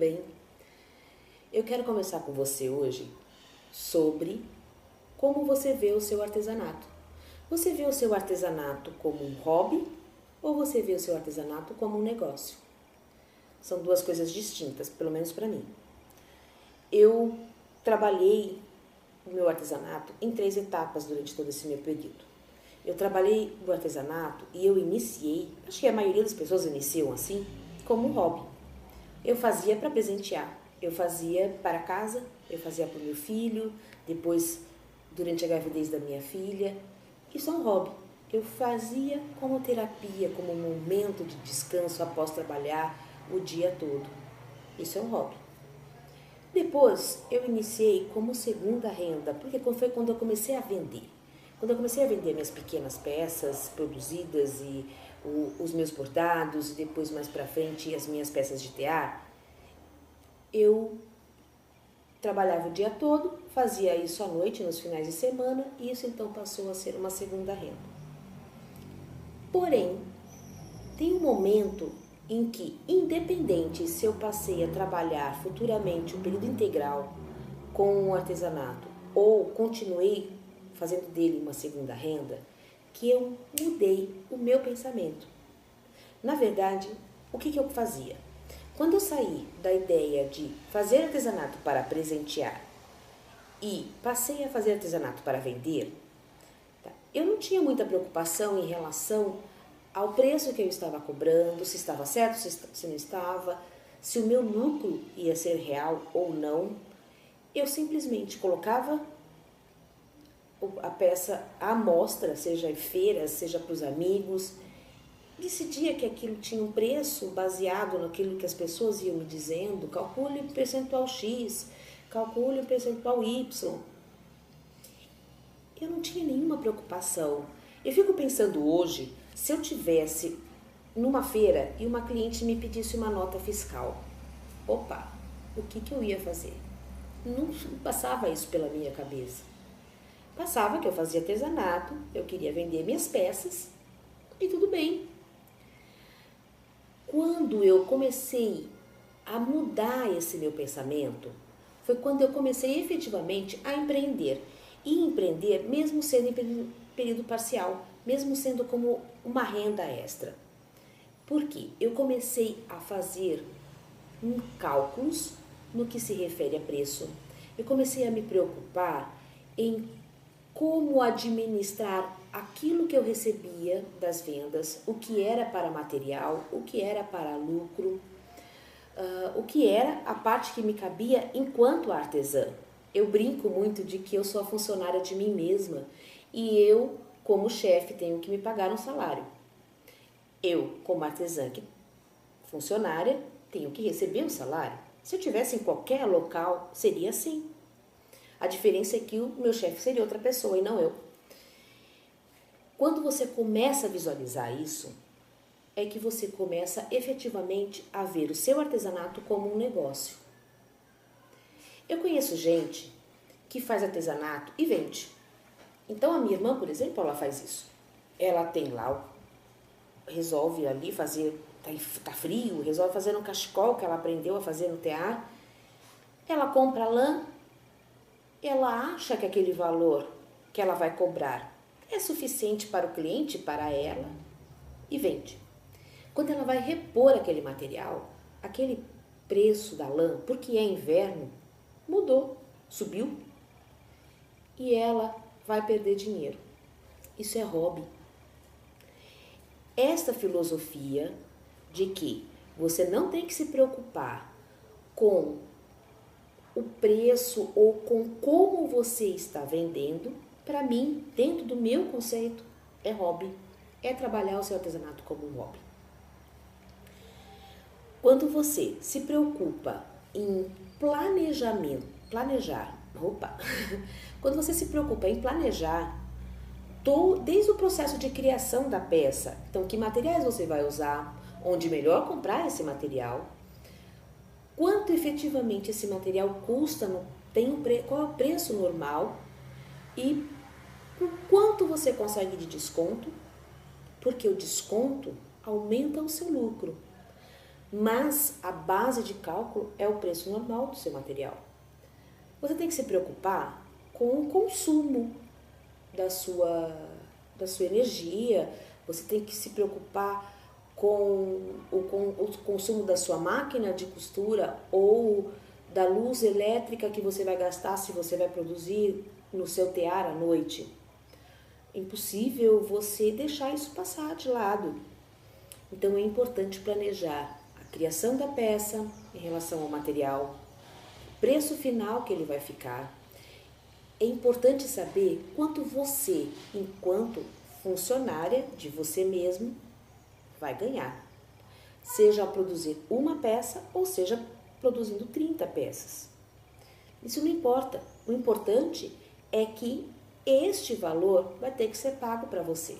bem? Eu quero conversar com você hoje sobre como você vê o seu artesanato. Você vê o seu artesanato como um hobby ou você vê o seu artesanato como um negócio? São duas coisas distintas, pelo menos para mim. Eu trabalhei o meu artesanato em 3 etapas durante todo esse meu período. Eu trabalhei o artesanato e eu iniciei, acho que a maioria das pessoas iniciam assim, como um hobby. Eu fazia para presentear, eu fazia para casa, eu fazia para o meu filho, depois durante a gravidez da minha filha. Isso é um hobby. Eu fazia como terapia, como um momento de descanso após trabalhar o dia todo. Isso é um hobby. Depois eu iniciei como segunda renda, porque foi quando eu comecei a vender. Quando eu comecei a vender minhas pequenas peças produzidas e os meus bordados e depois mais pra frente as minhas peças de tear, eu trabalhava o dia todo, fazia isso à noite, nos finais de semana, e isso então passou a ser uma segunda renda. Porém, tem um momento em que, independente se eu passei a trabalhar futuramente o período integral com o artesanato ou continuei fazendo dele uma segunda renda, que eu mudei o meu pensamento. Na verdade, o que eu fazia? Quando eu saí da ideia de fazer artesanato para presentear e passei a fazer artesanato para vender, eu não tinha muita preocupação em relação ao preço que eu estava cobrando, se estava certo, se não estava, se o meu lucro ia ser real ou não. Eu simplesmente colocava a peça à mostra, seja em feiras, seja para os amigos, decidia que aquilo tinha um preço baseado naquilo que as pessoas iam me dizendo, calcule o percentual X, calcule o percentual Y. Eu não tinha nenhuma preocupação. Eu fico pensando hoje, se eu tivesse numa feira e uma cliente me pedisse uma nota fiscal, opa, o que eu ia fazer? Não passava isso pela minha cabeça. Passava que eu fazia artesanato, eu queria vender minhas peças e tudo bem. Quando eu comecei a mudar esse meu pensamento, foi quando eu comecei efetivamente a empreender. E empreender mesmo sendo em período parcial, mesmo sendo como uma renda extra. Por quê? Eu comecei a fazer cálculos no que se refere a preço. Eu comecei a me preocupar em como administrar aquilo que eu recebia das vendas, o que era para material, o que era para lucro, o que era a parte que me cabia enquanto artesã. Eu brinco muito de que eu sou a funcionária de mim mesma e eu, como chefe, tenho que me pagar um salário. Eu, como artesã, funcionária, tenho que receber um salário. Se eu tivesse em qualquer local, seria assim. A diferença é que o meu chefe seria outra pessoa e não eu. Quando você começa a visualizar isso, é que você começa efetivamente a ver o seu artesanato como um negócio. Eu conheço gente que faz artesanato e vende. Então a minha irmã, por exemplo, ela faz isso. Ela tem lá, resolve ali fazer, tá frio, resolve fazer um cachecol que ela aprendeu a fazer no tear. Ela compra lã, ela acha que aquele valor que ela vai cobrar é suficiente para o cliente, para ela, e vende. Quando ela vai repor aquele material, aquele preço da lã, porque é inverno, mudou, subiu, e ela vai perder dinheiro. Isso é hobby. Esta filosofia de que você não tem que se preocupar com o preço ou com como você está vendendo, para mim, dentro do meu conceito, é hobby. É trabalhar o seu artesanato como um hobby. Quando você se preocupa em quando você se preocupa em planejar desde o processo de criação da peça, então que materiais você vai usar, onde melhor comprar esse material, quanto efetivamente esse material custa, qual é o preço normal e por quanto você consegue de desconto, porque o desconto aumenta o seu lucro. mas a base de cálculo é o preço normal do seu material. Você tem que se preocupar com o consumo da sua energia, você tem que se preocupar com o consumo da sua máquina de costura ou da luz elétrica que você vai gastar se você vai produzir no seu tear à noite. É impossível você deixar isso passar de lado. Então é importante planejar a criação da peça em relação ao material, o preço final que ele vai ficar. É importante saber quanto você, enquanto funcionária de você mesmo, vai ganhar. Seja ao produzir uma peça ou seja produzindo 30 peças. Isso não importa. O importante é que este valor vai ter que ser pago para você.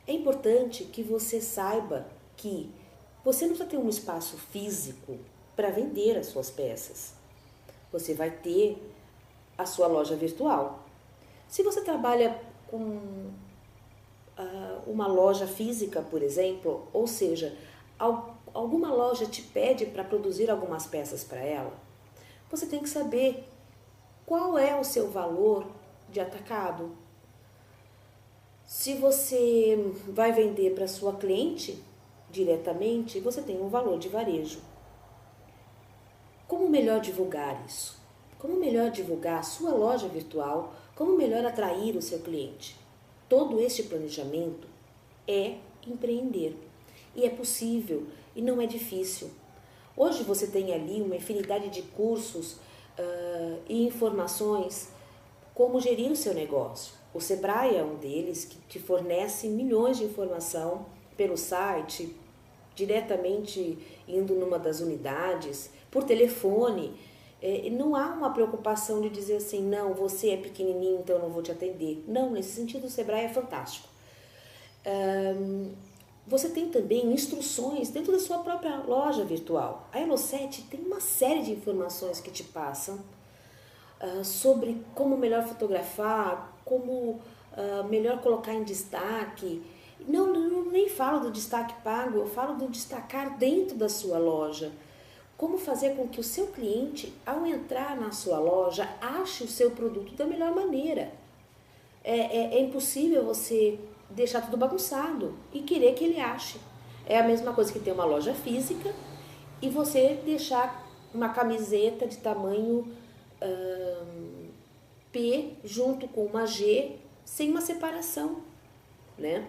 É importante que você saiba que você não precisa ter um espaço físico para vender as suas peças. Você vai ter a sua loja virtual. Se você trabalha com uma loja física, por exemplo, ou seja, alguma loja te pede para produzir algumas peças para ela, você tem que saber qual é o seu valor de atacado. Se você vai vender para sua cliente diretamente, você tem um valor de varejo. Como melhor divulgar isso? Como melhor divulgar a sua loja virtual? Como melhor atrair o seu cliente? Todo este planejamento é empreender. E é possível e não é difícil. Hoje você tem ali uma infinidade de cursos e informações como gerir o seu negócio. O Sebrae é um deles que te fornece milhões de informação pelo site, diretamente indo numa das unidades, por telefone. Não há uma preocupação de dizer assim, não, você é pequenininho, então eu não vou te atender. Não, nesse sentido o Sebrae é fantástico. Você tem também instruções dentro da sua própria loja virtual. A Elo7 tem uma série de informações que te passam sobre como melhor fotografar, como melhor colocar em destaque. Não, nem falo do destaque pago, eu falo do destacar dentro da sua loja. Como fazer com que o seu cliente, ao entrar na sua loja, ache o seu produto da melhor maneira. É impossível você deixar tudo bagunçado e querer que ele ache. É a mesma coisa que ter uma loja física e você deixar uma camiseta de tamanho P junto com uma G sem uma separação, né?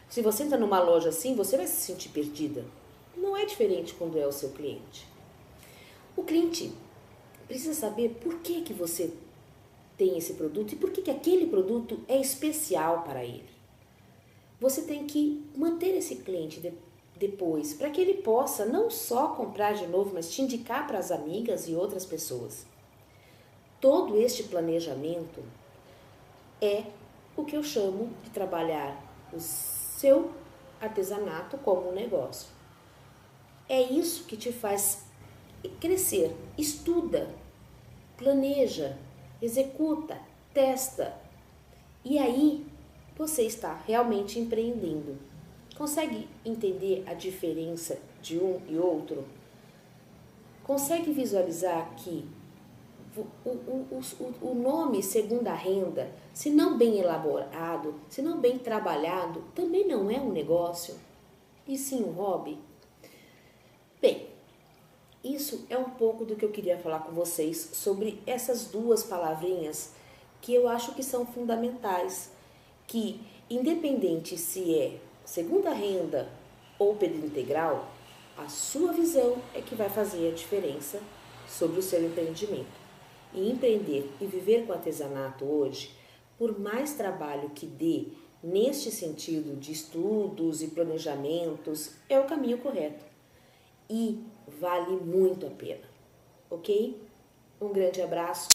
Se você entra numa loja assim, você vai se sentir perdida. Não é diferente quando é o seu cliente. O cliente precisa saber por que você tem esse produto e por que aquele produto é especial para ele. Você tem que manter esse cliente depois, para que ele possa não só comprar de novo, mas te indicar para as amigas e outras pessoas. Todo este planejamento é o que eu chamo de trabalhar o seu artesanato como um negócio. É isso que te faz crescer. Estuda, planeja, executa, testa. E aí você está realmente empreendendo. Consegue entender a diferença de um e outro? Consegue visualizar que o nome segunda renda, se não bem elaborado, se não bem trabalhado, também não é um negócio, e sim um hobby? Bem, isso é um pouco do que eu queria falar com vocês sobre essas duas palavrinhas que eu acho que são fundamentais, que independente se é segunda renda ou período integral, a sua visão é que vai fazer a diferença sobre o seu empreendimento. E empreender e viver com artesanato hoje, por mais trabalho que dê neste sentido de estudos e planejamentos, é o caminho correto. E vale muito a pena, ok? Um grande abraço